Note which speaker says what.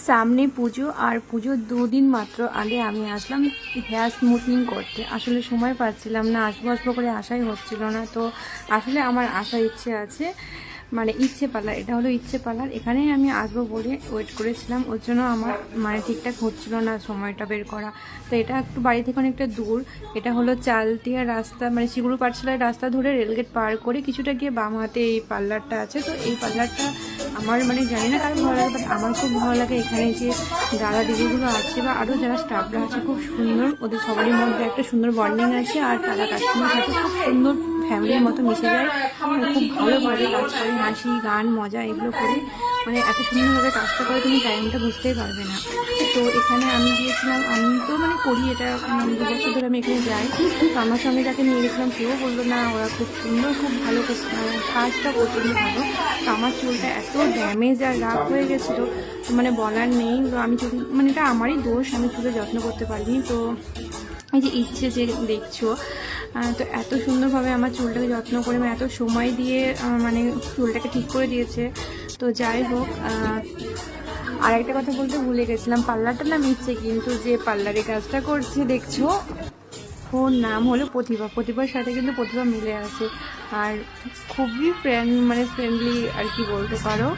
Speaker 1: সামনে পুজো, আর পুজোর 2 দিন মাত্র আগে আমি আসলাম হেয়ার স্মুথনিং করতে। আসলে সময় পাচ্ছিলাম না, আসবো করে আসাই হচ্ছিল না। তো আসলে আমার আসার ইচ্ছে আছে, মানে ইচ্ছে পার্লার, এটা হলো ইচ্ছে পার্লার। এখানেই আমি আসবো বলে ওয়েট করেছিলাম, ওর জন্য আমার মানে ঠিকঠাক হচ্ছিল না সময়টা বের করা। তো এটা একটু বাড়ি থেকে অনেকটা দূর। এটা হলো চালতিয়া রাস্তা, মানে শিগুরু পাঠশালার রাস্তা ধরে রেলগেট পার করে কিছুটা গিয়ে বাম হাতে এই পার্লারটা আছে। তো এই পার্লারটা আমার মানে জানি না কারো ভালো লাগে, বাট আমার খুব ভালো লাগে। এখানে যে দাদা দিদিগুলো আছে বা আরও যারা স্টাফরা আছে খুব সুন্দর, ওদের সবারই মধ্যে একটা সুন্দর বন্ডিং আছে। আর তারা কাস্টমার সাথে খুব সুন্দর ফ্যামিলির মতো মিশে যায়, খুব ভালোভাবে কাজ করে, হাসি গান মজা এগুলো করে, মানে এত সুন্দরভাবে কাজটা করে তুমি টাইমটা বুঝতেই পারবে না। তো এখানে আমি গিয়েছিলাম, আমি তো মানে করি এটা 2 বছর ধরে আমি এখানে যাই। তো আমার সঙ্গে যাকে নিয়ে গেছিলাম সেও বললো না ওরা খুব সুন্দর, খুব ভালো, খুব কাজটা প্রচণ্ড ভালো। তো আমার চুলটা এত ড্যামেজ আর রাফ হয়ে গেছিলো, মানে বলার নেই। তো আমি চুল, মানে এটা আমারই দোষ, আমি চুলে যত্ন করতে পারিনি। তো এই যে ইচ্ছে যে দেখছো, তো এত সুন্দরভাবে আমার চুলটাকে যত্ন করে, মানে এত সময় দিয়ে মানে চুলটাকে ঠিক করে দিয়েছে। তো যাই হোক, আর একটা কথা বলতে ভুলে গেছিলাম, পার্লারটার নাম ইচ্ছে, কিন্তু যে পার্লারে কাজটা করছে দেখছো ওর নাম হলো প্রতিভা। প্রতিভার সাথে কিন্তু প্রতিভা মিলে আছে, আর খুবই মানে ফ্রেন্ডলি আর কি বলতে পারো।